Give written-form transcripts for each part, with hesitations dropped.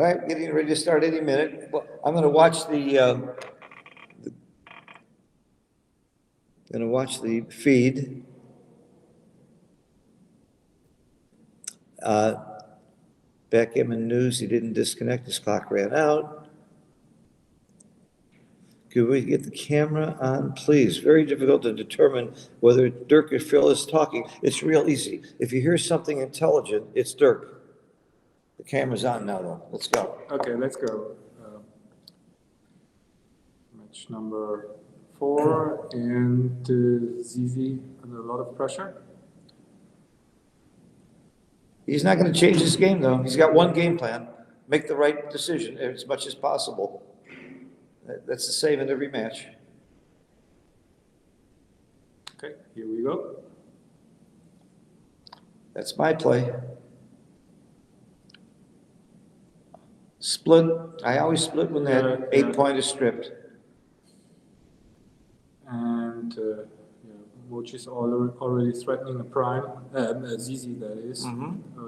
All right, getting ready to start any minute. Well, I'm going to watch the feed. Backgammon news, he didn't disconnect, his clock ran out. Could we get the camera on, please? Very difficult to determine whether Dirk or Phil is talking. It's real easy. If you hear something intelligent, it's Dirk. The camera's on now, though. Let's go. Okay, let's go. Match number 4, and Zizi under a lot of pressure. He's not going to change his game, though. He's got one game plan. Make the right decision as much as possible. That's the same in every match. Okay, here we go. That's my play. Split. I always split when that 8-point is stripped. And Mochy is already threatening a prime. Zizi, that is.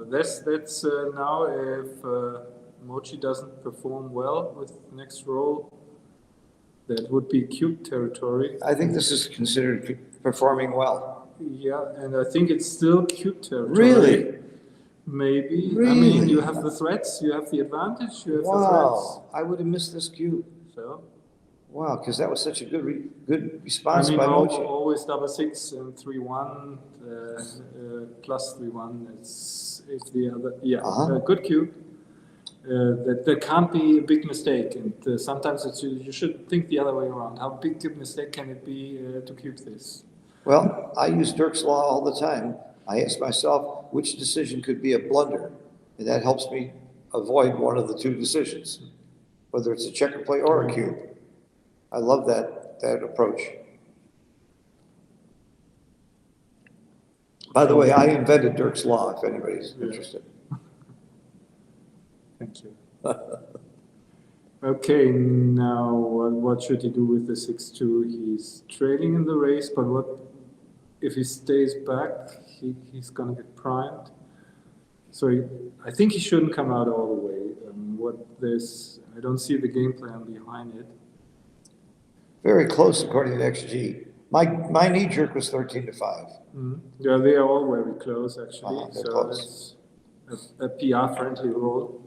That's now if Mochy doesn't perform well with the next roll, that would be cube territory. I think this is considered performing well. Yeah, and I think it's still cube territory. Really? Maybe. Really? I mean, you have the threats, you have the advantage, you have the threats. I would have missed this cube. So? Wow, because that was such a good response I mean, by Mochy. always 6 and 3-1 plus 3-1. It's the other. Good cube. That can't be a big mistake, and sometimes you should think the other way around. How big a mistake can it be to cube this? Well, I use Dirk's law all the time. I ask myself which decision could be a blunder, and that helps me avoid one of the two decisions, whether it's a checker play or a cube. I love that approach. By the way, I invented Dirk's law, if anybody's interested. Thank you. Okay, now what should he do with the 6-2? He's trailing in the race, but what if he stays back? He's gonna get primed. So I think he shouldn't come out all the way. I don't see the game plan behind it. Very close according to XG. My knee jerk was 13-5. Yeah, they are all very close actually. They're So close. that's a PR friendly roll.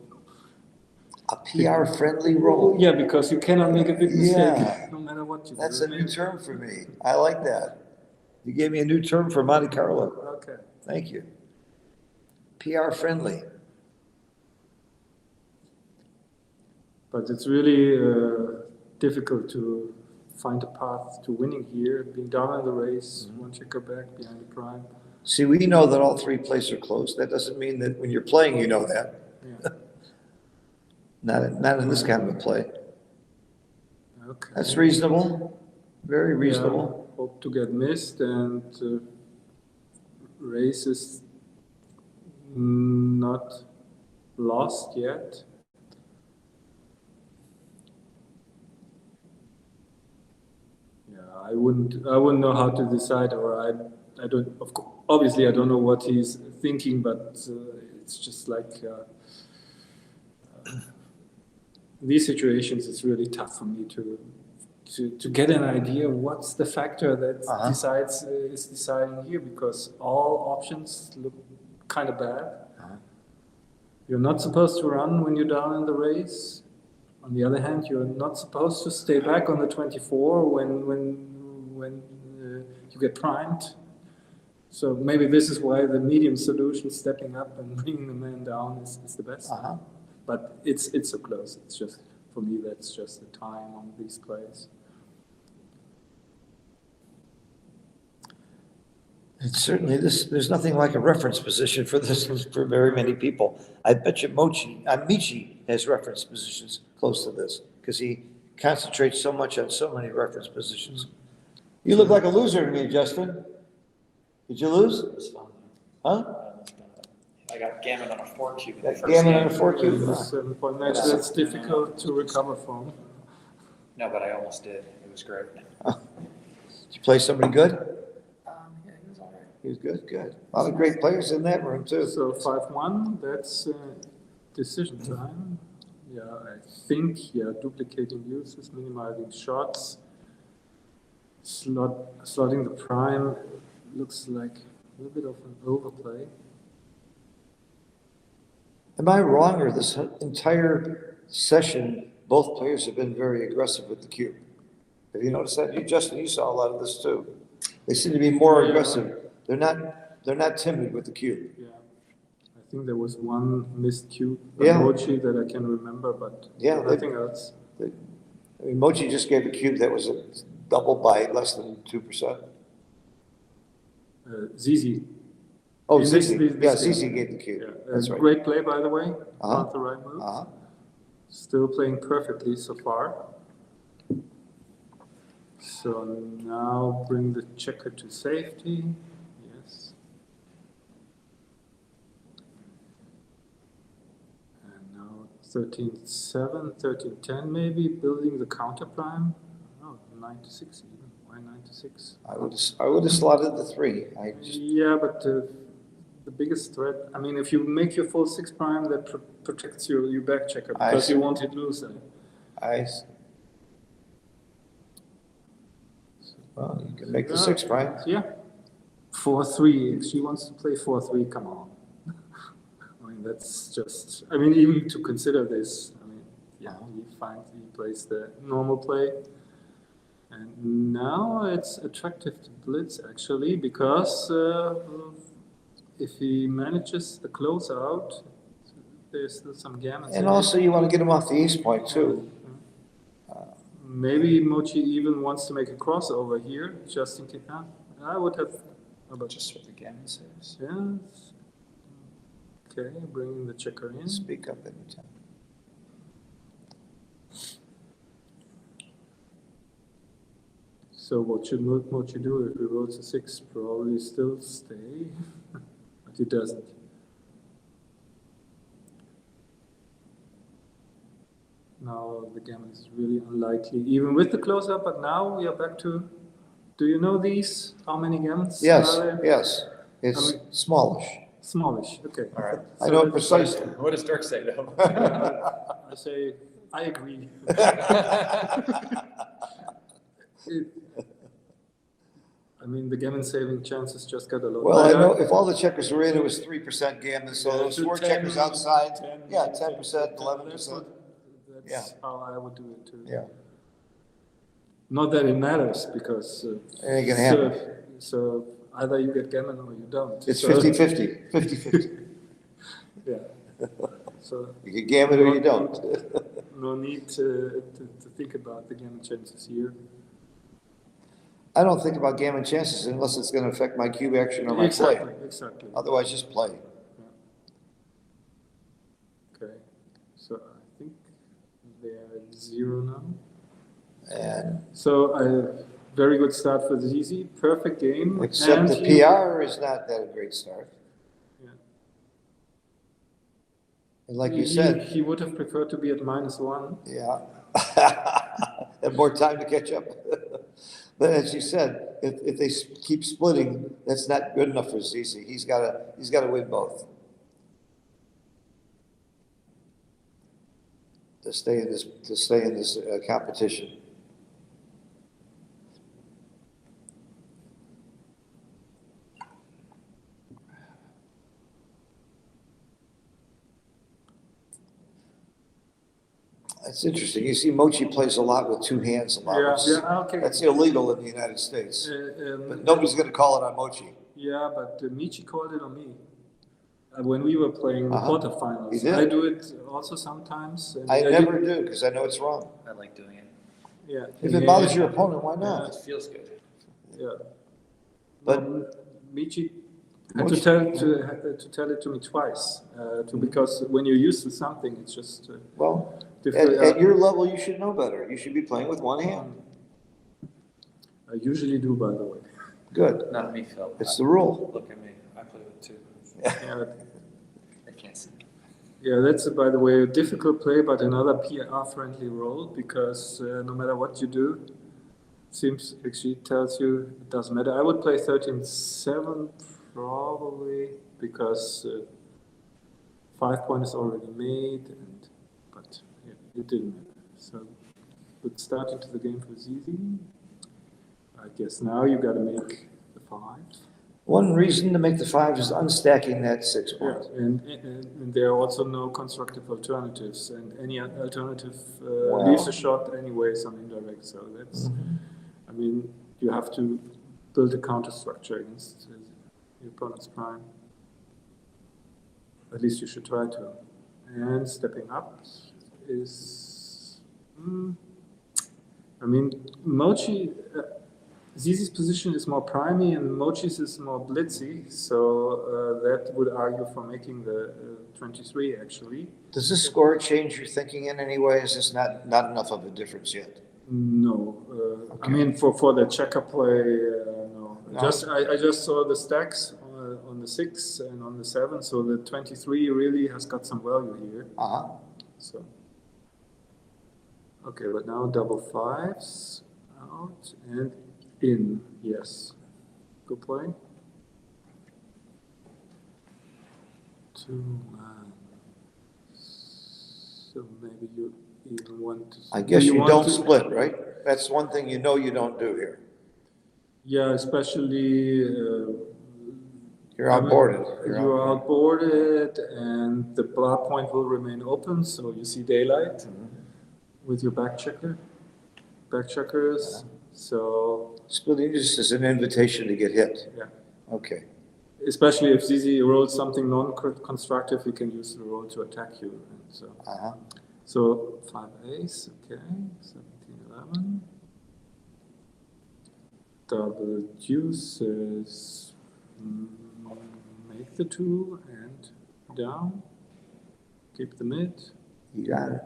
A PR friendly roll? Yeah, because you cannot make a big mistake Yeah. no matter what you That's do. a new term for me. I like that. You gave me a new term for Monte Carlo. Okay. Thank you. PR friendly. But it's really difficult to find a path to winning here. Being down in the race, one checker back behind the prime. See, we know that all three plays are close. That doesn't mean that when you're playing, you know that. Yeah. Not in this kind of a play. Okay. That's reasonable. Very reasonable. Yeah, hope to get missed, and race is not lost yet. Yeah, I wouldn't know how to decide, or I don't. Of course, obviously, I don't know what he's thinking, but it's just like. These situations, it's really tough for me to get an idea what's the factor that is deciding here, because all options look kind of bad. You're not supposed to run when you're down in the race. On the other hand, you're not supposed to stay back on the 24 when you get primed. So maybe this is why the medium solution, stepping up and bringing the man down, is the best. But it's so close. It's just, for me, that's just the time on these plays. It's certainly there's nothing like a reference position for this for very many people. I bet you Mochy has reference positions close to this because he concentrates so much on so many reference positions. You look like a loser to me, Justin. Did you lose? It was fun. Huh? I got gammon on a 4 cube. Gammon on a 4 cube. 7-point match, that's difficult to recover from. No, but I almost did. It was great. Did you play somebody good? Yeah, he was all right. He was good, good. A lot of great players in that room too. So 5-1, that's decision time. Yeah, I think, yeah, duplicating uses, minimizing shots, slotting the prime looks like a little bit of an overplay. Am I wrong, or this entire session, both players have been very aggressive with the cube? Have you noticed that? You, Justin, you saw a lot of this too. They seem to be more Yeah. aggressive. They're not timid with the cube. Yeah, I think there was one missed cube, Yeah. Mochi, that I can remember, but Yeah, nothing else. I mean, Mochy just gave a cube that was a double by less than 2%. Zizi. Oh, In this- Zizi, this yeah, game. Zizi gave the cube, Yeah. that's right. Great play, by the way. Uh-huh. Not the right move. Uh-huh. Still playing perfectly so far. So now bring the checker to safety. Yes. And now 13-7, 13-10 maybe, building the counter prime. Oh, 9-6 even. Why 9-6? I would have slotted the 3. I just, Yeah, but the biggest threat, I mean, if you make your full 6 prime, that protects your back checker because see. you won't hit loose then. well, you can make the 6 prime. Yeah. 4-3. If she wants to play 4-3, come on. I mean, that's just, I mean, even to consider this, I mean, yeah, he plays the normal play. And now it's attractive to blitz actually, because if he manages the closeout, there's still some gammons. And also you want to get him off the ace point too. Maybe Mochi even wants to make a crossover here, just in case. I would have. How about Just what the gammon says. Yeah. Okay, bringing the checker in. Speak up anytime. So what should Mochi do if he rolls a 6? Probably still stay, but he doesn't. Now the gammon is really unlikely, even with the close-up, but now we are back to, do you know these? How many gammons Yes, are there? yes, it's smallish. Smallish, okay. All right. I know it precisely. What does Dirk say though? I say, I agree. I mean, the gammon saving chances just got a lot Well, I better. know if all the checkers were in, it was 3% gammon, so Yeah, those to 4 10, checkers outside, 10, yeah, 10, 10%, 10, 11%. That's how I would do it too. Yeah, Not that it matters because it ain't gonna happen. so either you get gammon or you don't. It's So- 50-50, 50-50. Yeah. So You get gammon or you don't. no need to think about the gammon chances here. I don't think about gammon chances unless it's gonna affect my cube action or my play. Exactly. Otherwise, just play. Okay. So I think they are at 0 now. And So a very good start for Zizi. Perfect game. except And the he- PR is not that a great start. Yeah. And like you said, he would have preferred to be at -1. yeah. Have more time to catch up. But as you said, if they keep splitting, that's not good enough for Zizi. He's gotta win both. To stay in this competition. It's interesting. You see, Mochy plays a lot with 2 hands a lot. Yeah, which- yeah, okay. That's illegal in the United States. But nobody's gonna call it on Mochy. Yeah, but Michi called it on me. When we were playing the Uh-huh. quarterfinals. You did? I do it also sometimes. And I did- never do, because I know it's wrong. I like doing it. Yeah. If it bothers your opponent, why not? It feels good. Yeah. But- Michi had to tell it to me twice, because when you're used to something, it's just Well, different. at your level, you should know better. You should be playing with 1 hand. I usually do, by the way. Good. Not me, Phil. It's the rule. Look at me. I play with 2. Yeah, I can't see. yeah, that's by the way a difficult play, but another PR-friendly role because no matter what you do, seems actually tells you it doesn't matter. I would play 13-7 probably because 5 point is already made, but yeah. it didn't matter. So, but start into the game for Zizi. I guess now you got to make the 5. One reason to make the 5 is unstacking that 6 Yeah, point. and there are also no constructive alternatives, and any alternative Wow. leaves a shot anyways on indirect. So that's, I mean, you have to build a counter structure against your opponent's prime. At least you should try to. And stepping up is, I mean, Mochy. Zizi's position is more primey and Mochy's is more blitzy, so that would argue for making the 23 actually. Does this score change your thinking in any way? Is this not enough of a difference yet? No, Okay. I mean for the checker play, no. No. I just saw the stacks on the 6 and on the 7, so the 23 really has got some value here. So okay, but now double 5s out and in, yes. Good play. 2 man. So maybe you even want to. I guess you want don't to- split, right? That's one thing you know you don't do here. Yeah, especially. You're outboarded. You're outboarded, and the block point will remain open, so you see daylight with your back checkers. So Splitting just is an invitation to get hit. yeah. Okay. Especially if Zizi rolls something non-constructive, he can use the roll to attack you. And so, so 5 ace, okay, 17, 11. Double deuces, make the 2 and down. Keep the mid. You got it.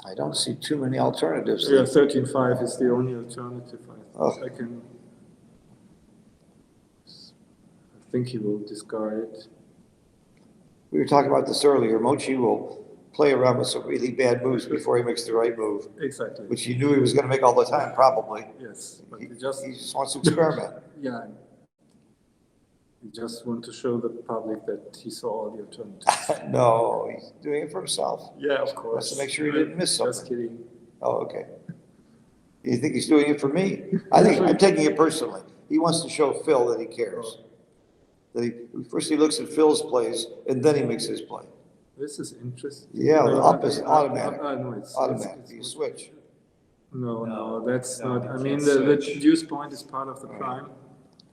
I don't see too many alternatives. Yeah, 13-5 is the only alternative. I can. I think he will discard. We were talking about this earlier. Mochy will play around with some really bad moves before he makes the right move, Exactly. which he knew he was going to make all the time, probably. Yes, but He he just. he just wants to experiment. Yeah. I just want to show the public that he saw all the alternatives. No, he's doing it for himself. Yeah, of Wants course. to make sure he didn't miss Just something. kidding. Oh, okay. You think he's doing it for me? I think I'm taking it personally. He wants to show Phil that he cares. First he looks at Phil's plays and then he makes his play. This is interesting. Yeah, the up is automatic. No, it's Automatic. You switch. No, that's No, not. you I mean, can't the switch. deuce point is part of the prime.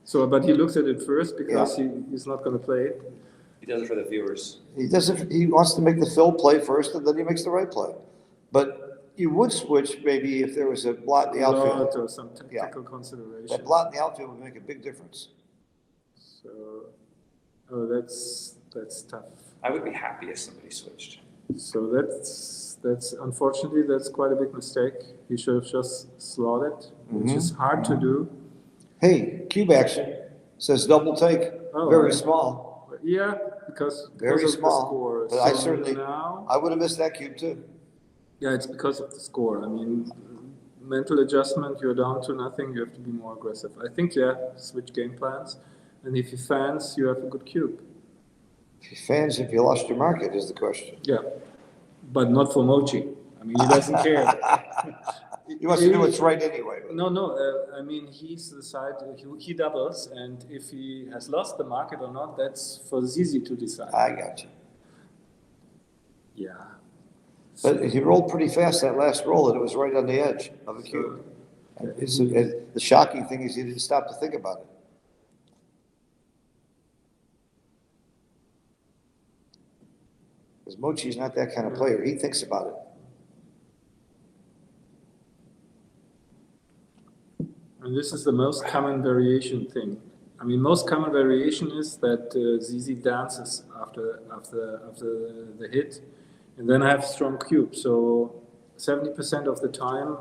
So, but he looks at it first because Yeah. he's not going to play it. He does it for the viewers. He wants to make the Phil play first and then he makes the right play. But you would switch maybe if there was a blot in the outfield. Lot or some technical consideration. That blot in the outfield would make a big difference. So, oh, that's tough. I would be happy if somebody switched. So that's unfortunately that's quite a big mistake. He should have just slotted, which is hard to do. Hey, cube action says double take, Oh, very right. small. But yeah, because Very of small, the score. but I So certainly- now, I would have missed that cube too. yeah, it's because of the score. I mean, mental adjustment. You're down to nothing. You have to be more aggressive. I think switch game plans, and if you fans, you have a good cube. Fans, if you lost your market is the question. Yeah, but not for Mochy. I mean, he doesn't care. He wants to do what's right anyway. No, I mean, he's the side, he doubles, and if he has lost the market or not, that's for Zizi to decide. I got you. Yeah. But he rolled pretty fast that last roll and it was right on the edge of the cube. The shocking thing is he didn't stop to think about it. Because Mochy's not that kind of player. He thinks about it. And this is the most common variation thing. I mean, most common variation is that Zizi dances after the hit, and then I have strong cube. So 70% of the time,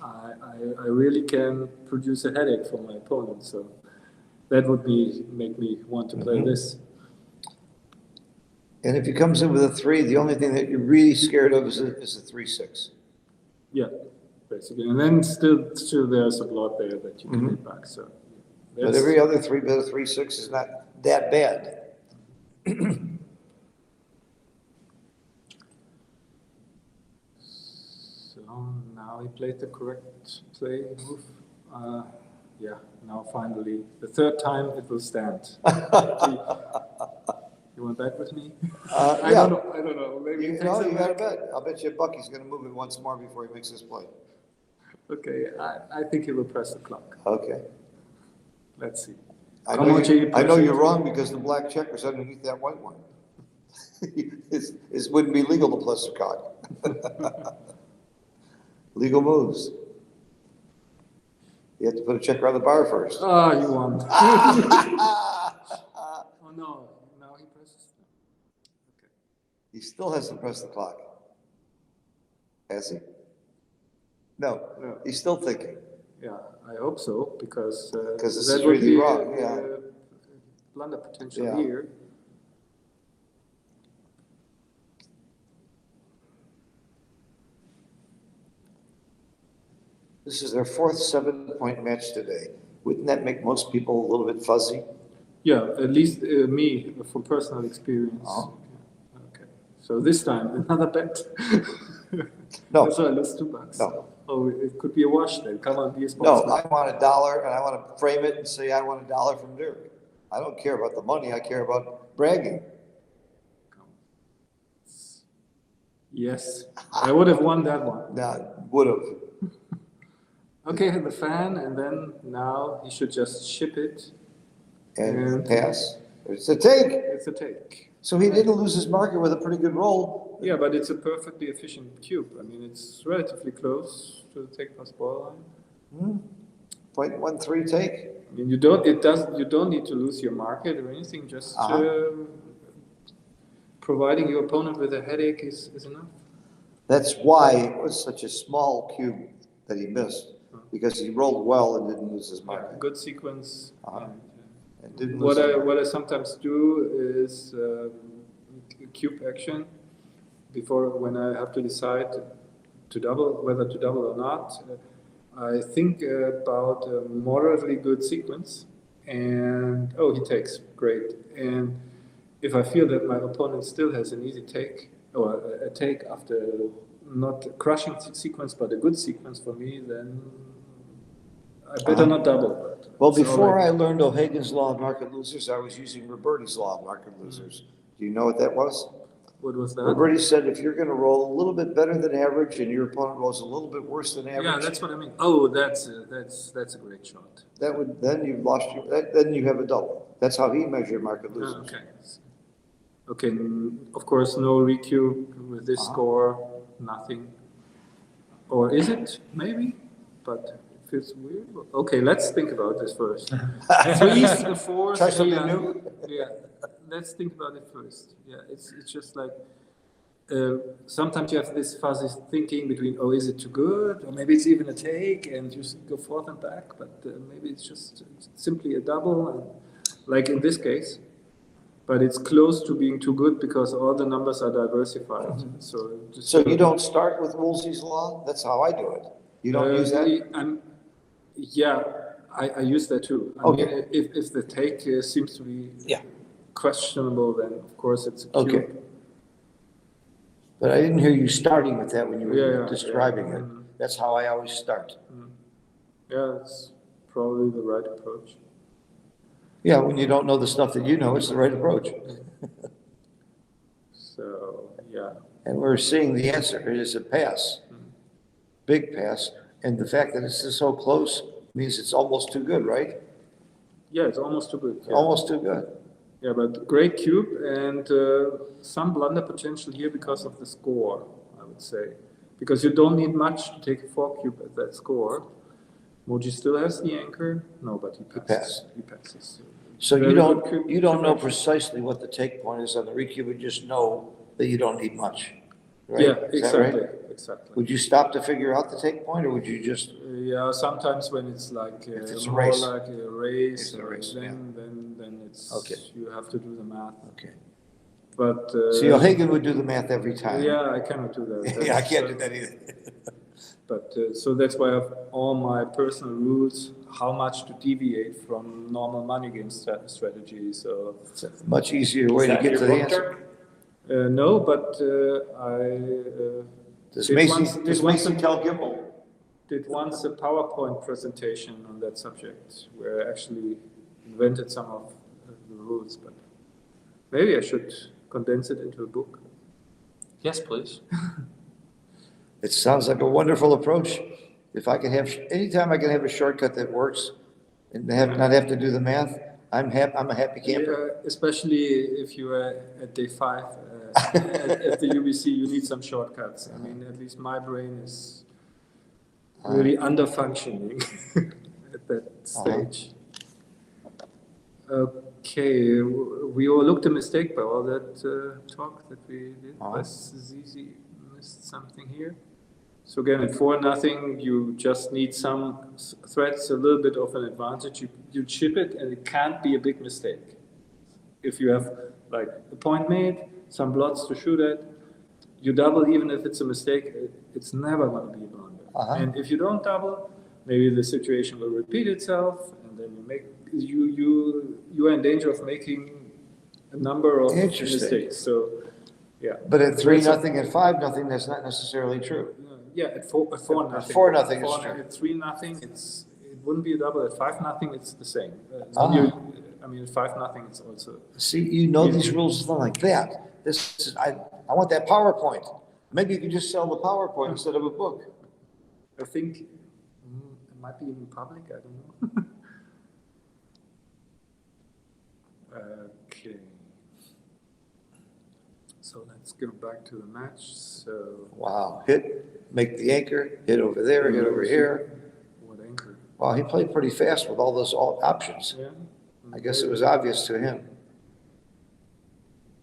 I really can produce a headache for my opponent. So that would make me want to play this. And if he comes in with a 3, the only thing that you're really scared of is a 3-6. Yeah, basically. And then still there's a blot there that you can hit back. So But every other 3-bet of 3-6 is not that bad. So now he played the correct play move. Yeah, now finally, the third time it will stand. You want to bet with me? I Yeah. don't know. Maybe You he takes know, it you gotta back. bet. I'll bet you $1 he's gonna move it once more before he makes his play. Okay, I think he will press the clock. Okay. Let's see. I Come know, on, Jay, I know press it. you're wrong because the black checker's underneath that white one. It wouldn't be legal to plus the cock. Legal moves. You have to put a checker on the bar first. Ah, you won. Oh no, now he presses. Okay. He still has to press the clock. Has he? No, No. he's still thinking. Yeah, I hope so, because 'Cause this that is would really be wrong, yeah. blunder potential Yeah. here. This is their fourth 7-point match today. Wouldn't that make most people a little bit fuzzy? Yeah, at least me, from personal experience. Oh. Okay, so this time, another bet. No. So I lose $2. No. Oh, it could be a wash then. Come on, be a No, sportsman. I want $1 and I want to frame it and say I want $1 from Dirk. I don't care about the money, I care about bragging. Yes, I would have won that one. Now, would've. Okay, the fan, and then now he should just ship it. And pass. It's a take. It's a take. So he didn't lose his market with a pretty good roll. Yeah, but it's a perfectly efficient cube. I mean, it's relatively close to the take plus ball line. 0.13 take. I mean, you don't need to lose your market or anything. Just providing your opponent with a headache is enough. That's why it was such a small cube that he missed, because he rolled well and didn't lose his Yeah, market. good sequence. And didn't lose What I sometimes do is cube action before when I have to decide to double whether to double or not. I think about a moderately good sequence, and he takes, great. And if I feel that my opponent still has an easy take or a take after not a crushing sequence but a good sequence for me, then I better not double. Well, before I learned O'Hagan's law of market losers, I was using Roberti's law of market losers. Do you know what that was? What was that? Roberti said if you're going to roll a little bit better than average and your opponent rolls a little bit worse than average, Yeah, that's what I mean. Oh, that's a great shot. that would then you've lost your then you have a double. That's how he measured market losers. Okay. Okay. Of course, no recube with this score. Nothing. Or is it? Maybe. But it feels weird. Okay, let's think about this first. Threes, the fours. Try something new? Yeah. Let's think about it first. Yeah, it's just like sometimes you have this fuzzy thinking between, is it too good? Or maybe it's even a take and you go forth and back, but maybe it's just simply a double, and, like in this case. But it's close to being too good because all the numbers are diversified. So you don't start with Woolsey's law? That's how I do it. You don't use that? I use that too. I mean, if the take seems to be questionable, then of course it's a cube. Okay. But I didn't hear you starting with that when you were describing it. That's how I always start. Yeah, it's probably the right approach. Yeah, when you don't know the stuff that you know, it's the right approach. So, yeah. And we're seeing the answer. It is a pass. Big pass. And the fact that it's so close means it's almost too good, right? Yeah, it's almost too good. Yeah. Almost too good. Yeah, but great cube and some blunder potential here because of the score, I would say. Because you don't need much to take a 4 cube at that score. Mochy still has the anchor. No, but he passes. He passes. So you don't know precisely what the take point is on the recube. You just know that you don't need much, right? Yeah, Is that exactly. right? Exactly. Would you stop to figure out the take point, or would you just? Yeah, sometimes when it's like it's a more race. like a race, It's a race, then it's Okay. You have to do the math. Okay. But See, O'Hagan would do the math every time. yeah, I cannot do that. Yeah, I can't do that either. But so that's why I have all my personal rules, how much to deviate from normal money game strategies. Or It's a much easier way Is to that get your to the book, answer. Dirk? no, but I Does did Macy, once- did does once Macy a- tell Gimel? did once a PowerPoint presentation on that subject where I actually invented some of the rules, but maybe I should condense it into a book. Yes, please. It sounds like a wonderful approach. If I can have, anytime I can have a shortcut that works and not have to do the math, I'm a happy camper. Yeah, especially if you are at day 5 at the UBC, you need some shortcuts. I mean, at least my brain is really under functioning at that stage. Okay, we overlooked a mistake by all that talk that we did. Was Zizi missed something here? So again, at 4-0, you just need some threats, a little bit of an advantage. You chip it, and it can't be a big mistake. If you have like a point made, some blots to shoot at, you double, even if it's a mistake, it's never going to be a blunder. And if you don't double, maybe the situation will repeat itself, and then you are in danger of making a number of mistakes. So, yeah. But at 3-0 and 5-0, that's not necessarily true. Yeah, at 4-0. 4-0 is true. At 3-0, it wouldn't be a double. At 5-0, it's the same. I mean, at 5-0, it's also. See, you know these rules like that. I want that PowerPoint. Maybe you can just sell the PowerPoint instead of a book. I think it might be in public. I don't know. Okay. So let's go back to the match. So. Wow, make the anchor, hit over there, hit over here. What anchor? Wow, he played pretty fast with all those options. Yeah. I guess it was obvious to him.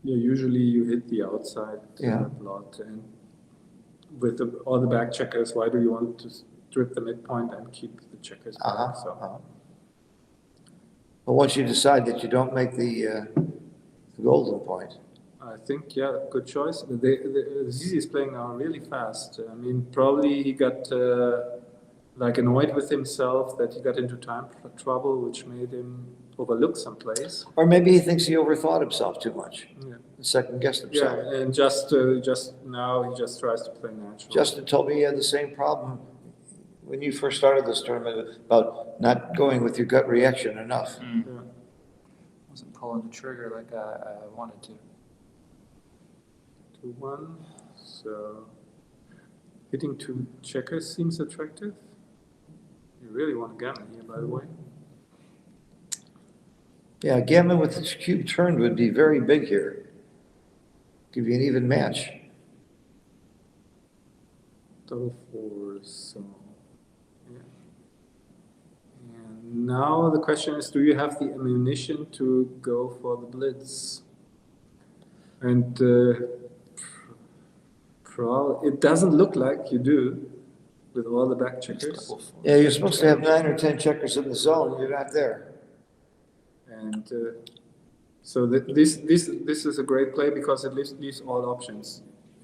Yeah, usually you hit the outside lot, and with all the back checkers, why do you want to strip the midpoint and keep the checkers back? But once you decide that you don't make the golden point. I think, yeah, good choice. Zizi is playing now really fast. I mean, probably he got like annoyed with himself that he got into time trouble, which made him overlook some plays. Or maybe he thinks he overthought himself too much. Yeah. Second guessed himself. Yeah, and just now he just tries to play natural. Justin told me he had the same problem when you first started this tournament about not going with your gut reaction enough. Yeah. Wasn't pulling the trigger like I wanted to. 2-1. So hitting 2 checkers seems attractive. You really want gammon here, by the way. Yeah, gammon with its cube turned would be very big here. Give you an even match. Double 4, so yeah. And now the question is, do you have the ammunition to go for the blitz? And it doesn't look like you do with all the back checkers. Yeah, you're supposed to have 9 or 10 checkers in the zone. You're not there. And so this is a great play because it leaves all options.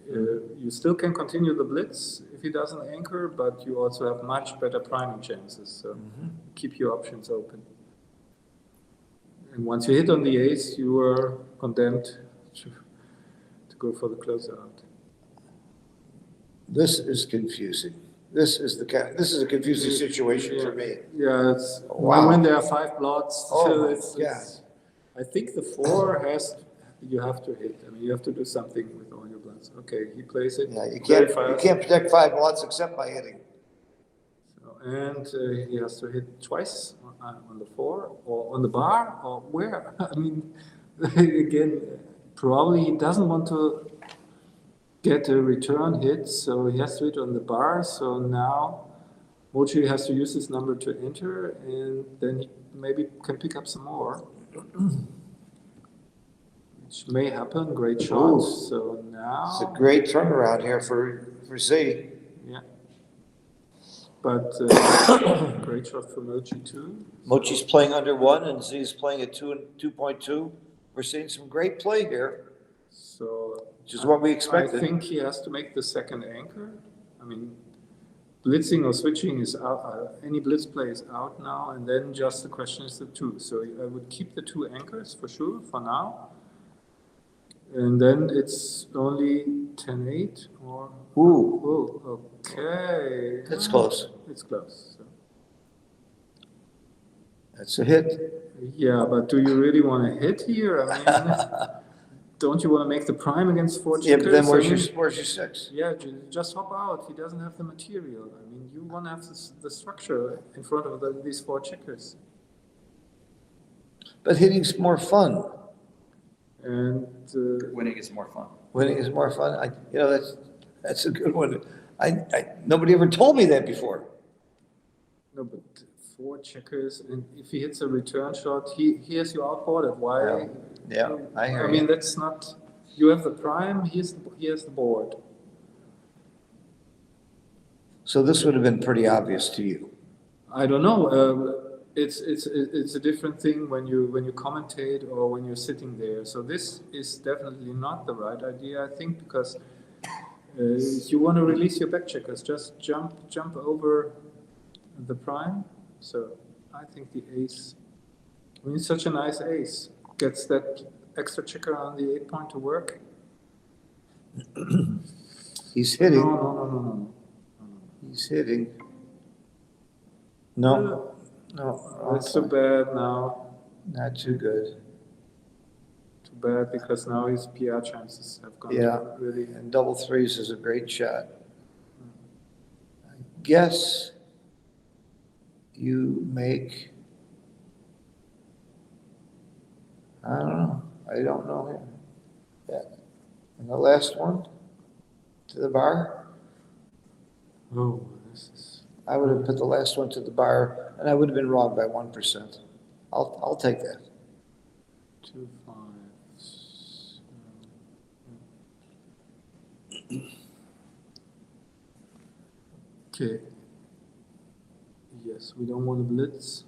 You still can continue the blitz if he doesn't anchor, but you also have much better priming chances. So keep your options open. And once you hit on the ace, you are condemned to go for the closeout. This is confusing. This is a confusing situation for me. Yeah, it's Wow. when there are 5 blots. Oh so my God. I think the 4 you have to hit. I mean, you have to do something with all your blots. Okay, he plays it. Yeah, you very fast. can't protect 5 blots except by hitting. So, and he has to hit twice on the 4 or on the bar or where. I mean, again, probably he doesn't want to get a return hit, so he has to hit on the bar. So now Mochy has to use his number to enter, and then he maybe can pick up some more, which may happen. Great shot. So now It's a great turnaround here for Z. yeah, but great shot for Mochy too. Mochy's playing under 1 and Z's playing at 2.2. We're seeing some great play here, So which is what we I expected. think he has to make the second anchor. I mean, blitzing or switching is out, any blitz play is out now, and then just the question is the two. So I would keep the two anchors for sure for now. And then it's only 10-8 or... Ooh, Oh, okay. that's close. It's close. So. That's a hit. Yeah, but do you really want to hit here? I mean, don't you want to make the prime against 4 checkers? Yeah, but then I where's mean, your 6? yeah, just hop out. He doesn't have the material. I mean, you want to have the structure in front of these 4 checkers. But hitting's more fun. And Winning is more fun. Winning is more fun. That's a good one. Nobody ever told me that before. no, but 4 checkers, and if he hits a return shot, he has you outboarded. Why? Yeah, I hear I mean, you. that's not. You have the prime. He has the board. So this would have been pretty obvious to you. I don't know. It's a different thing when you commentate or when you're sitting there. So this is definitely not the right idea, I think, because you want to release your back checkers. Just jump over the prime. So I think the ace. I mean, it's such a nice ace. Gets that extra checker on the 8 point to work. He's hitting. No. He's hitting. No. It's too bad now. Not too good. Too bad because now his PR chances have gone Yeah. really. And double threes is a great shot. I guess you make, I don't know him. Yeah. And the last one to the bar. Oh, this is. I would have put the last one to the bar, and I would have been wrong by 1%. I'll take that. 2 5s. Okay. Yes, we don't want to blitz.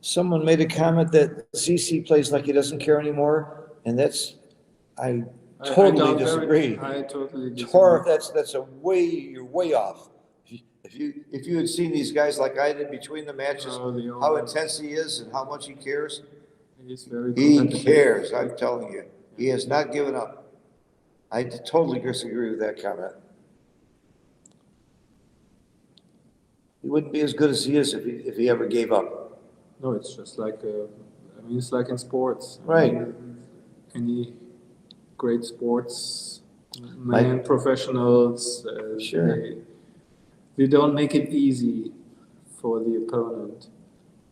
Someone made a comment that CC plays like he doesn't care anymore, and I totally disagree. I totally disagree. You're way off. If you had seen these guys like I did between the matches, how intense he is and how much he cares. He's very He competitive. cares, I'm telling you. He has not given up. I totally disagree with that comment. He wouldn't be as good as he is if he ever gave up. No, it's just like, it's like in sports. Right. Any great sports man, professionals, Sure. they don't make it easy for the opponent.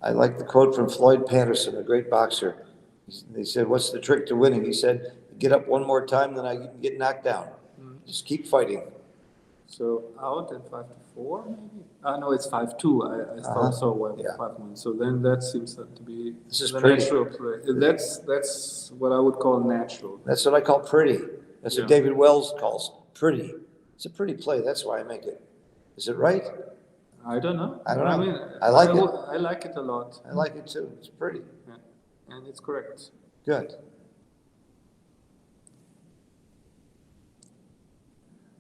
I like the quote from Floyd Patterson, a great boxer. They said, "What's the trick to winning?" He said, "Get up one more time, then I get knocked down. Just keep fighting." So out at 5-4, maybe? No, it's 5-2. I thought so. Well, Yeah. 5-1. So then that seems to be This is the pretty. natural play. That's what I would call natural. That's what I call pretty. That's what Yeah. David Wells calls pretty. It's a pretty play. That's why I make it. Is it right? I don't know. I don't know. mean, I like it. I like it a lot. I like it too. It's pretty. Yeah. And it's correct. Good.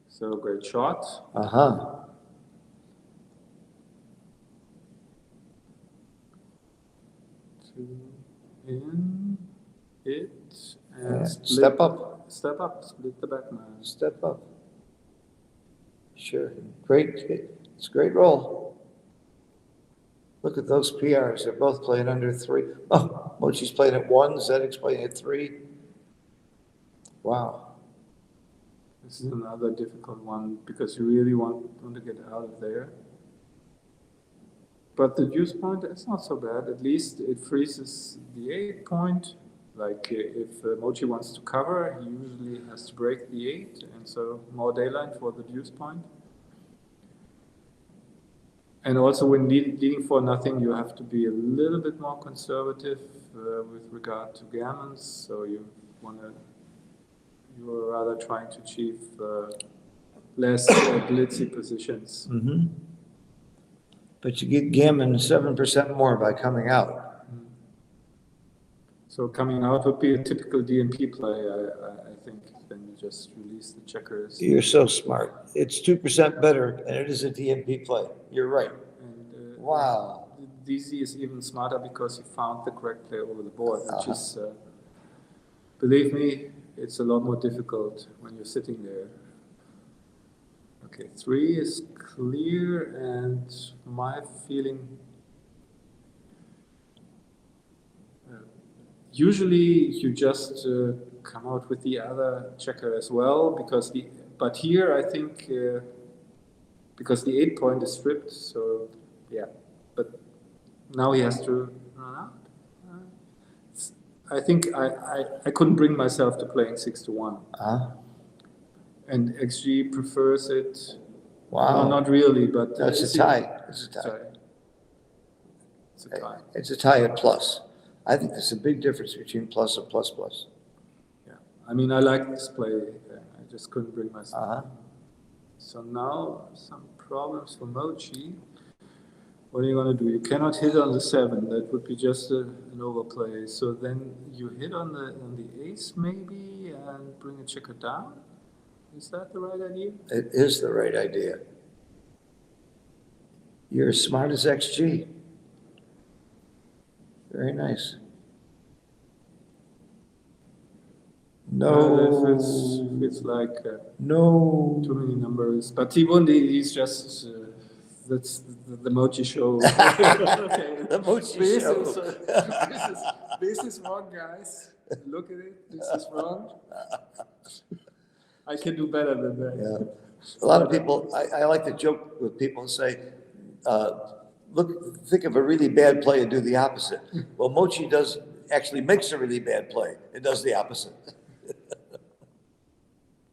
So great shot. Uh-huh. Two in it and Yeah. split. Step up. Step up. Split the back man. Step up. Sure. Great. It's a great roll. Look at those PRs. They're both playing under 3. Oh, Mochy's playing at 1. Zdek's playing at 3. Wow. This is another difficult one because you really want to get out of there. But the deuce point, it's not so bad. At least it freezes the 8 point. Like if Mochy wants to cover, he usually has to break the 8, and so more daylight for the deuce point. And also when leading for nothing, you have to be a little bit more conservative with regard to gammons. So you're rather trying to achieve less blitzy positions. Mm-hmm. But you get gammon 7% more by coming out. So coming out would be a typical DMP play, I think. Then you just release the checkers. You're so smart. It's 2% better, and it is a DMP play. You're right. And, Wow. DZ is even smarter because he found the correct play over the board, which is, believe me, it's a lot more difficult when you're sitting there. Okay, 3 is clear, and my feeling. Usually you just come out with the other checker as well, but here I think because the 8 point is stripped, so yeah. But now he has to run out. I think I couldn't bring myself to playing 6-1. And XG prefers it. Wow. No, not really, but That's a tie. It's a tie. It's a tie. It's a tie at plus. I think there's a big difference between plus and plus plus. Yeah, I mean, I like this play. I just couldn't bring myself. Uh-huh. So now some problems for Mochy. What are you going to do? You cannot hit on the 7. That would be just an overplay. So then you hit on the ace maybe and bring a checker down. Is that the right idea? It is the right idea. You're as smart as XG. Very nice. No. It's like no. too many numbers. But he's just, that's the Mochy show. Okay. The Mochy show. This is wrong, guys. Look at it. This is wrong. I can do better than that. Yeah. A lot of people, I like to joke with people and say, think of a really bad play and do the opposite. Well, Mochy actually makes a really bad play and does the opposite.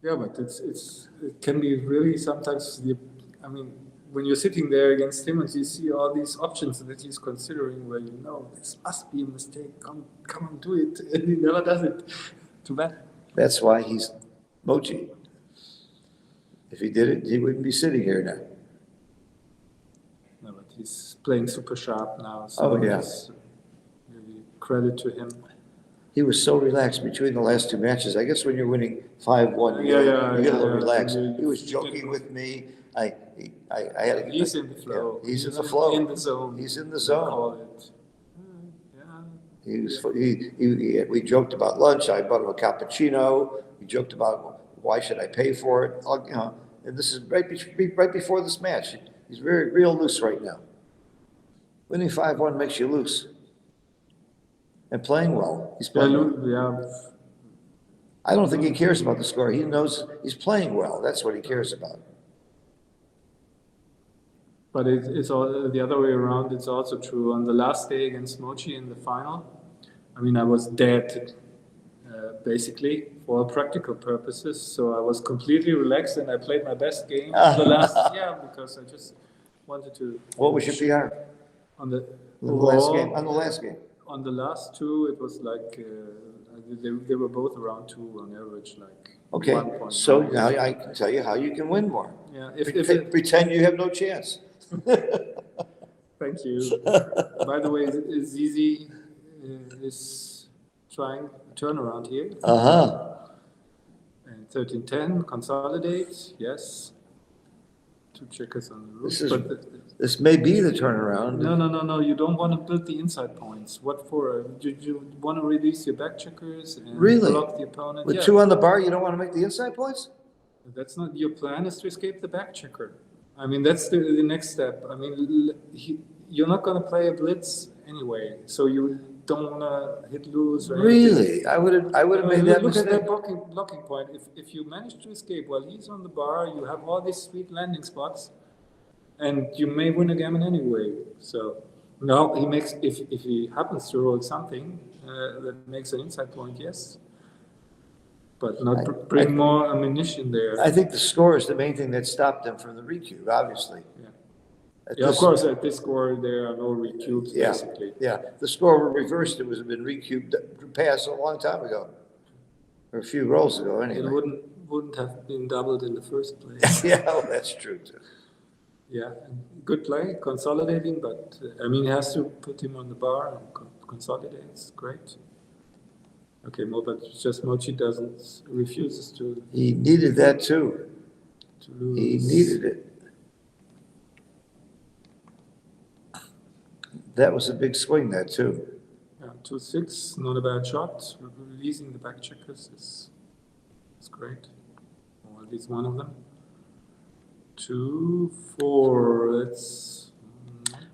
Yeah, but it can be really sometimes, when you're sitting there against him and you see all these options that he's considering where this must be a mistake, come on, do it, and he never does it. Too bad. That's why he's Mochy. If he did it, he wouldn't be sitting here now. No, but he's playing super sharp now, so it's really credit to him. He was so relaxed between the last 2 matches. I guess when you're winning 5-1, you get a little relaxed. He was joking with me. I had to. He's in the flow. He's in the flow. In the zone. He's in the zone. Call it. Yeah. We joked about lunch. I bought him a cappuccino. We joked about why should I pay for it. And this is right before this match. He's real loose right now. Winning 5-1 makes you loose. And playing well. He's playing well. I don't think he cares about the score. He knows he's playing well. That's what he cares about. But it's all the other way around. It's also true. On the last day against Mochy in the final, I was dead, basically, for practical purposes. So I was completely relaxed and I played my best game the last, because I just wanted to. What was your PR? On the last game? On the last game? On the last 2, it was like, they were both around 2 on average, like. Okay, 1.9. so now I can tell you how you can win more. Yeah, pretend you have no chance. Thank you. By the way, Zizi is trying a turnaround here. And 13-10, consolidate, yes. 2 checkers on the roof. This may be the turnaround. No. You don't want to build the inside points. What for? You want to release your back checkers and block the opponent. With 2 on the bar, you don't want to make the inside points? That's not your plan. Is to escape the back checker. That's the next step. You're not going to play a blitz anyway, so you don't want to hit loose. Really? I would have made that mistake. Look at that blocking point. If you manage to escape while he's on the bar, you have all these sweet landing spots, and you may win a gammon anyway. So now he makes if he happens to roll something that makes an inside point, yes. But not bring more ammunition there. I think the score is the main thing that stopped them from the recube, obviously. Of course, at this score, there are no recubes, basically. Yeah, the score were reversed. It was been recubed past a long time ago. Or a few rolls ago, anyway. It wouldn't have been doubled in the first place. Yeah, well, that's true too. Yeah, good play, consolidating, but I mean, he has to put him on the bar and consolidates. Great. Okay, but just Mochy refuses to He needed that too. lose. He needed it. That was a big swing, that too. Yeah, 2-6, not a bad shot. Releasing the back checkers is great. Or at least one of them. 2-4. Let's.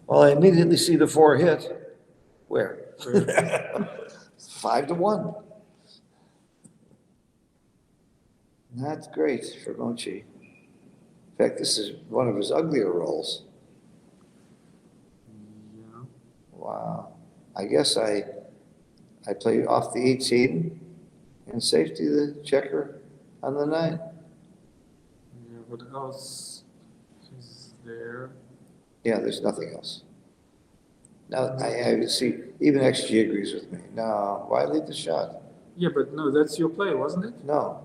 Well, I immediately see the 4 hit. Where? Where? 5-1. Not great for Mochy. In fact, this is one of his uglier rolls. Yeah. Wow. I guess I play off the 18 and safety the checker on the 9. Yeah, what else is there? Yeah, there's nothing else. Now, I see, even XG agrees with me. No, why leave the shot? Yeah, but no, that's your play, wasn't it? No.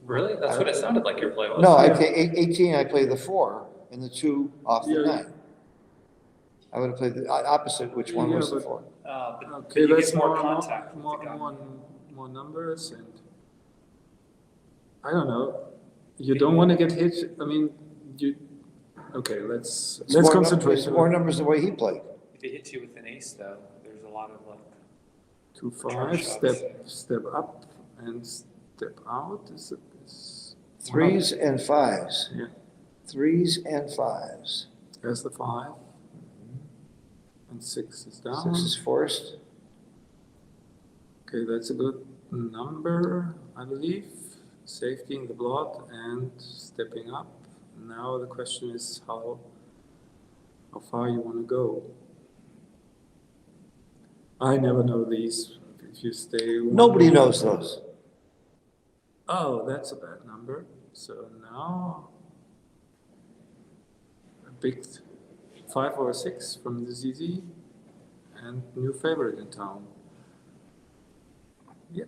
Really? That's what it sounded like your play was. No, I Yeah. play 18, I play the 4 and the 2 off the Yeah. 9. I would have played the opposite, which one Yeah, was the but- 4? But Okay, you that's get more contact. with the gun. more numbers, and I don't know. You don't want to get hit. I mean, you. Okay, let's More concentrate. It's more numbers the way he played. If it hits you with an ace, though, there's a lot of luck. 2-5, shots. step up and step out. Is 3s and 5s. Yeah. 3s and 5s. There's the 5, and 6 is down. 6 is forced. Okay, that's a good number, I believe. Safetying the blot and stepping up. Now the question is how far you want to go. I never know these. If you stay. Nobody knows those. Oh, that's a bad number. So now a big 5 or a 6 from the ZZ and new favorite in town. Yeah.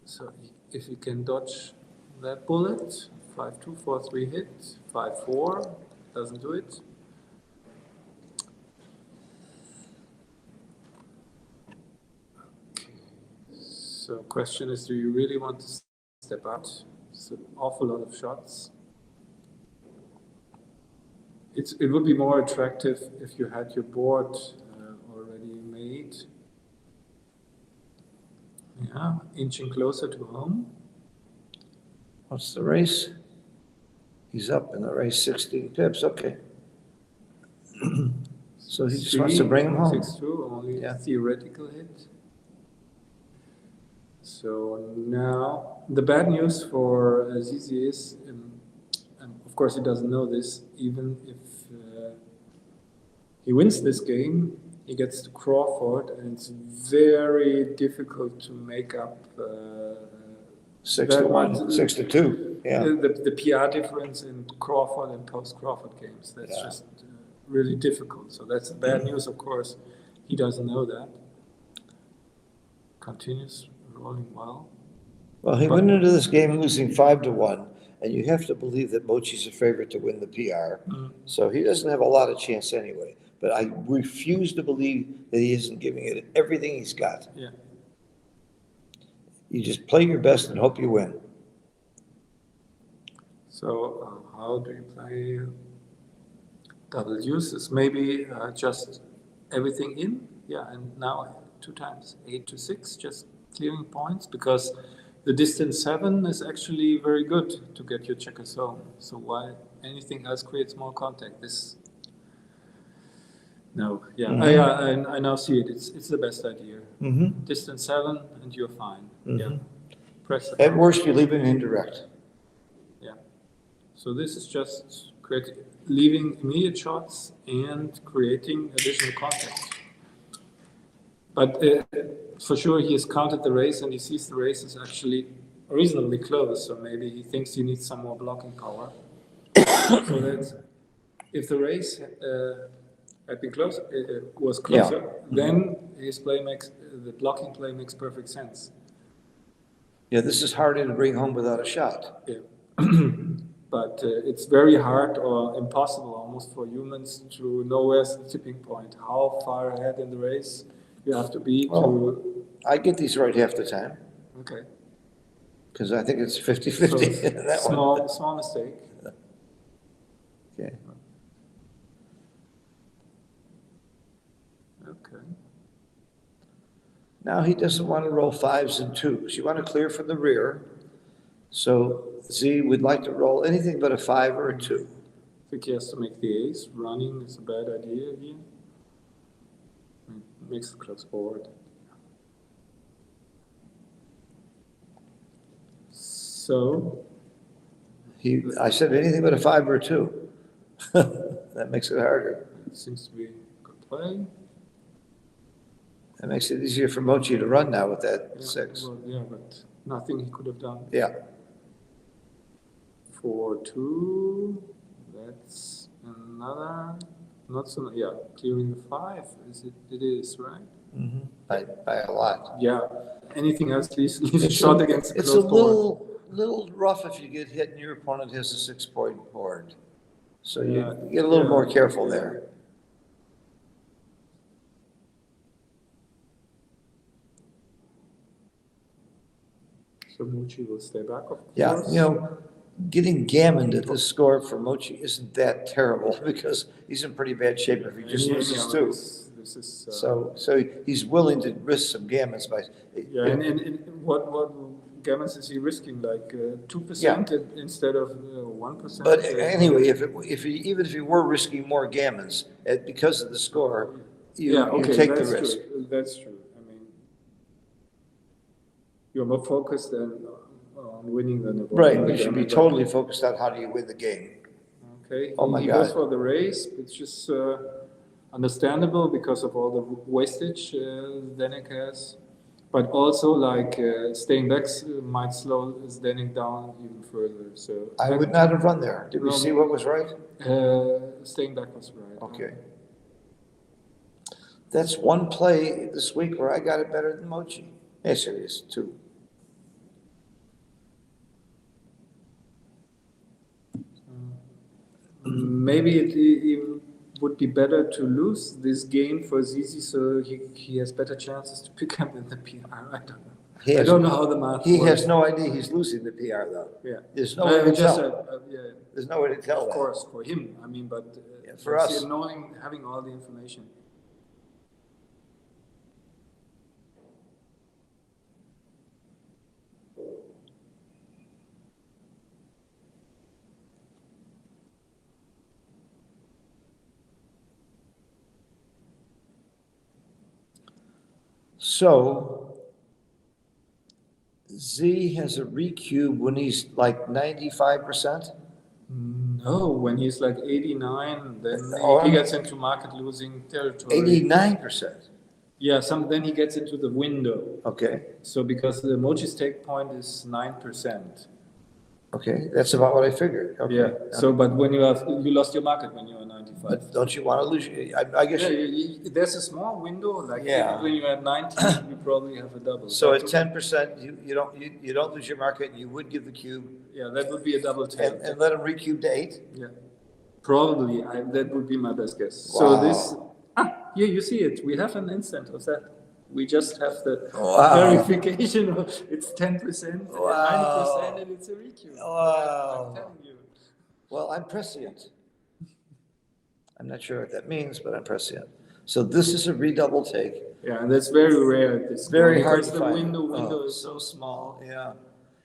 So if you can dodge that bullet, 5-2, 4-3 hit, 5-4 doesn't do it. Okay. So question is, do you really want to step out? It's an awful lot of shots. It would be more attractive if you had your board already made. Yeah, inching closer to home. What's the race? He's up in the race 16 pips, okay. So he just wants to bring him home. 6-2, only Yeah. theoretical hit. So now, the bad news for Zizi is, of course he doesn't know this, even if he wins this game, he gets to Crawford, and it's very difficult to make up 6-1, that- 6-2, yeah. the PR difference in Crawford and post-Crawford games. That's Yeah. just really difficult. So that's bad news, of course. He doesn't know that. Continues rolling well. Well, he went into this game losing 5-1, and you have to believe that Mochy's a favorite to win the PR. So he doesn't have a lot of chance anyway. But I refuse to believe that he isn't giving it everything he's got. Yeah. You just play your best and hope you win. So how do you play double deuces? Maybe just everything in? Yeah, and now 2 times, 8-6, just clearing points, because the distance 7 is actually very good to get your checkers home. So why anything else creates more contact? No, yeah, I now see it. It's the best idea. Mm-hmm. Distance 7 and you're fine. Yeah, press it. At worst, you leave it indirect. Yeah. So this is just leaving immediate shots and creating additional contact. But for sure, he has counted the race and he sees the race is actually reasonably close. So maybe he thinks he needs some more blocking power. So that if the race had been close, was closer, then his play the blocking play makes perfect sense. Yeah, this is harder to bring home without a shot. Yeah. But it's very hard or impossible almost for humans to know where's the tipping point, how far ahead in the race you have to be to. Well, I get these right half the time, Okay. because I think it's So 50-50 in that one. small mistake. Okay. Okay. Now he doesn't want to roll 5s and 2s. You want to clear from the rear. So Z would like to roll anything but a 5 or a 2. I think he has to make the ace. Running is a bad idea here. Makes the clubs board. So I said anything but a 5 or a 2. That makes it harder. it seems to be a good play. That makes it easier for Mochy to run now with that Yeah, 6. well, yeah, but nothing he could have done. Yeah. 4-2. That's another. Not so. Yeah, clearing the 5. Is it? It is right. Mhm. By a lot. Yeah. Anything else? Leaves a shot against the It's a closed board. little rough if you get hit and your opponent has a 6-point board. So you Yeah, get a little yeah, more careful yeah. there. So Mochy will stay back, of course. Yeah, getting gammoned at this score for Mochy isn't that terrible because he's in pretty bad shape if he just Yeah, loses yeah, 2. This is. So he's willing to risk some gammons by. Yeah, and what gammons is he risking? Like 2% instead of 1%. But anyway, even if he were risking more gammons, because of the score, you take the risk. True. That's true. I mean, you're more focused than on winning than avoiding Right, the you should be gammon, totally focused on how do you win the game. Okay. Oh my he God. goes for the race, which is understandable because of all the wastage Zdenek has. But also, like, staying back might slow Zdenek down even further. So I would not have run there. Did we No. see what was right? staying back was right. Okay. That's one play this week where I got it better than Mochy. Yes, it is, 2. Maybe it would be better to lose this game for Zizi so he has better chances to pick up in the PR. I don't know. I don't know how the math He works. has no idea he's losing the PR though. Yeah. There's no way to just, tell. yeah, There's no way to tell of that. course, for him. I mean, but Yeah, for it's us. annoying having all the information. So Z has a recube when he's like 95%. No, when he's like 89, then Oh, he gets into market losing territory. 89%. Yeah, then he gets into the window. Okay. So because the Mochy's take point is 9%. Okay. That's about what I figured. Okay. Yeah. So, but when you lost your market when you are 95. But don't you want to lose? I guess. Yeah, there's a small window. Like Yeah. when you're at 90, you probably have a double. So But at 10%, you don't lose your market. You would give the cube yeah, that would be a double take. and let him recube to 8. Yeah, probably. That would be my best guess. Wow. So this, here you see it. We have an instant of that. We just have the Wow. verification of it's 10%, Wow. 90%, and it's a recube. Wow. I'm telling you. Well, I'm prescient. I'm not sure what that means, but I'm prescient. So this is a redouble take. Yeah, and that's very rare at this Very point, hard because to the find. window Oh, is so small. Yeah.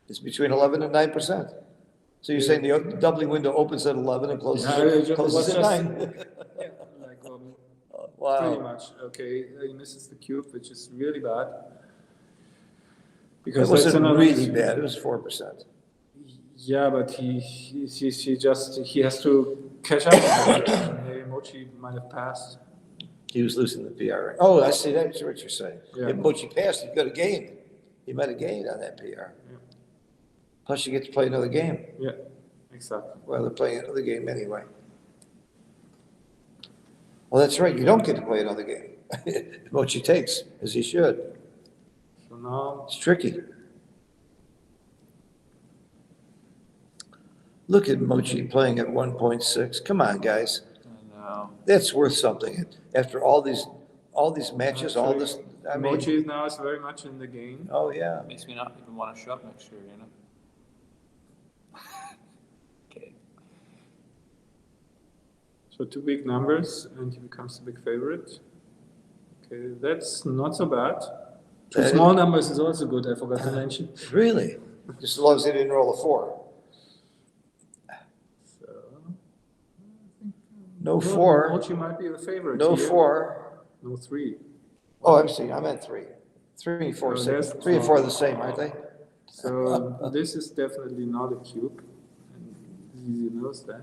It's between 11 and 9%. So you're saying the doubling window opens at 11 and closes, closes at 9? Yeah, like Wow. pretty much. Okay, he misses the cube, which is really bad. Because It wasn't another really issue. bad. It was 4%. Yeah, but he has to catch up. Mochy might have passed. He was losing the PR. Oh, I see. That's what you're saying. Yeah. If Mochy passed, he could have gained. He might have gained on that PR. Yeah. Plus, you get to play another game. Yeah, exactly. Well, they're playing another game anyway. Well, that's right. You don't get to play another game. Mochy takes, as he should. So now It's tricky. Look at Mochy playing at 1.6. Come on, guys. I know. That's worth something. After all these matches, all this, I mean, Mochi now is very much in the game. oh, yeah. Makes me not even want to show up next year, you know? Kidding. So 2 big numbers, and he becomes the big favorite. Okay, that's not so bad. Two That small numbers is also good, I forgot to mention. Really? Just as long as they didn't roll a 4. So, No 4. Mochi might be the favorite. No here. 4. No 3. Oh, I'm seeing, I'm at 3. 3 and 4, So same. there's- 3 and 4 are the same, aren't they? So this is definitely not a cube, and Zizi knows that.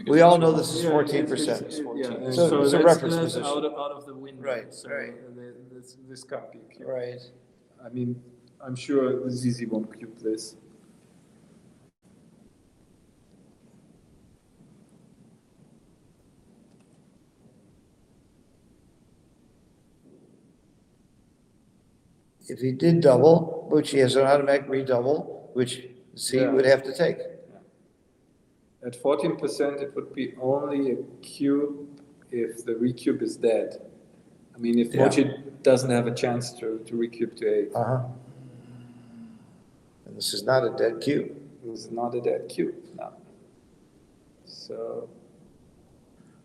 We all know this is Yeah, 14%. it's- yeah, and So it's a that's reference out position. out of the window. Right, So right. this can't be a cube. Right. I mean, I'm sure Zizi won't cube this. If he did double, Mochy has an automatic redouble, which Z Yeah. would have to take. At 14%, it would be only a cube if the recube is dead. I mean, if Yeah. Mochi doesn't have a chance to recube to 8, Uh-huh. And this is not a dead cube. it's not a dead cube now. So,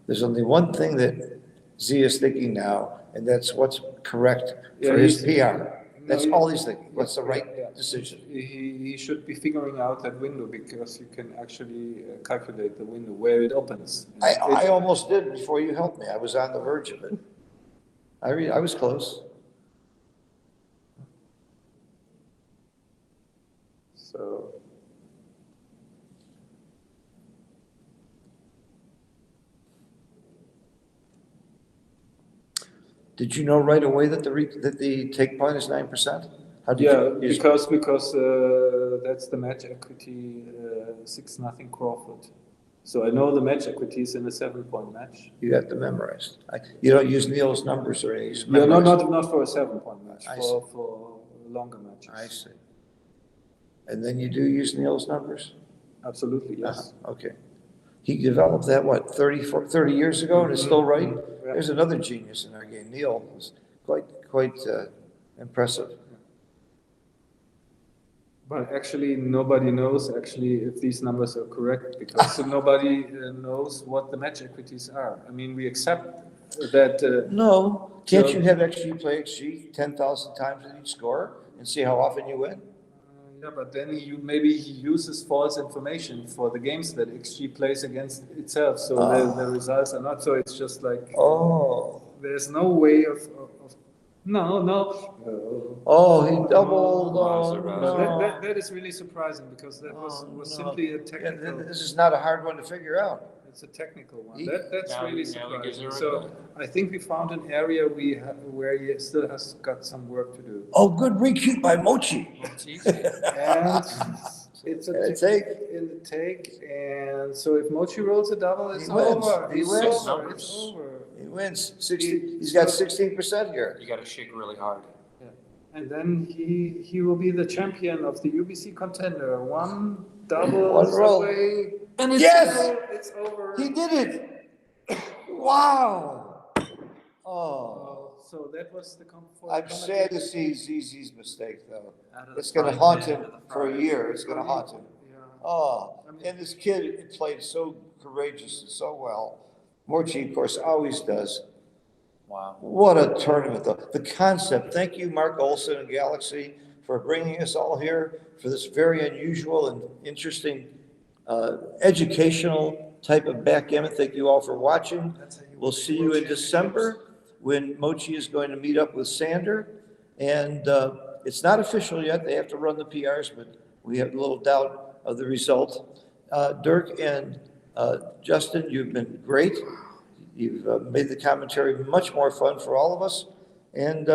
There's only one thing that Z is thinking now, and that's what's correct Yeah, for his he's- PR. That's No, all he's thinking. What's the yeah, right yeah. decision? he should be figuring out that window because you can actually calculate the window where it opens. And I almost did before you helped me. I was on the verge of it. I was close. So, Did you know right away that the take point is 9%? How did yeah, you? because that's the match equity 6-0 Crawford. So I know the match equity is in a 7-point match. You got them memorized. You don't use Neil's numbers or anything. Yeah, no, not for a 7-point match, I for longer matches. I see. And then you do use Neil's numbers? Absolutely, yes. Okay. He developed that, what, 30 years ago, and it's still right? Yeah. There's another genius in our game. Neil was quite impressive. But actually, nobody knows if these numbers are correct because nobody knows what the match equities are. I mean, we accept that. No, can't So- you have XG play XG 10,000 times with each score and see how often you win? Yeah, but then maybe he uses false information for the games that XG plays against itself, so the results are not. So it's just like Oh. there's no way of no. Oh, he doubled. Oh, Oh, no. That is really surprising because that was no. simply a Yeah, technical. this is not a hard one to figure out. It's a technical one. He- That's Now really he gives surprising. it So right I think we found an area where he still has got some work to do. Oh, good recute by Mochy. It's easy. And it's And a take. in the take, and so if Mochi rolls a double, it's He wins. over. He It's wins. over. It's over. He wins 60. He's got 16% here. You gotta shake really hard. And then he will be the champion of the UBC contender. One double One roll. away, and it's Yes! over. It's over. He did it. Wow. Oh, So that was the I'm sad to see ZZ's mistake, though. Out of the It's going to frying haunt pan him to the for a fryer. year. It's going to haunt him. Yeah. Oh, and this kid played so courageous and so well. Mochy, of course, always does. Wow. What a tournament, though. The concept. Thank you, Mark Olson and Galaxy, for bringing us all here for this very unusual and interesting educational type of backgammon. Thank you all for watching. We'll see you in December when Mochy is going to meet up with Sander. And it's not official yet. They have to run the PRs, but we have a little doubt of the result. Dirk and Justin, you've been great. You've made the commentary much more fun for all of us. And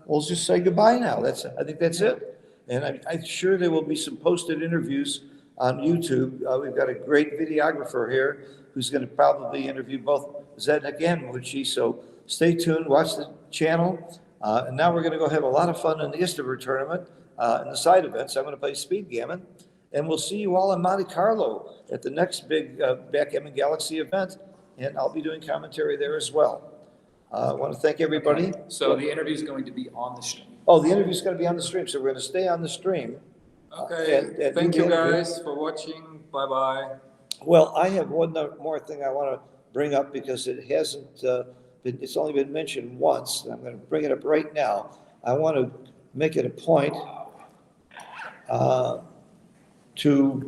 we'll just say goodbye now. I think that's it. And I'm sure there will be some posted interviews on YouTube. We've got a great videographer here who's going to probably interview both Zdenek and Mochy. So stay tuned, watch the channel. And now we're going to go have a lot of fun in the Istanbul tournament and the side events. I'm going to play speed gammon. And we'll see you all in Monte Carlo at the next big Backgammon Galaxy event, and I'll be doing commentary there as well. I want to thank everybody. So the interview is going to be on the stream. Oh, the interview's going to be on the stream, so we're going to stay on the stream. Okay, and thank do you the interview. guys for watching. Bye-bye. Well, I have one more thing I want to bring up because it hasn't been, it's only been mentioned once, and I'm going to bring it up right now. I want to make it a point to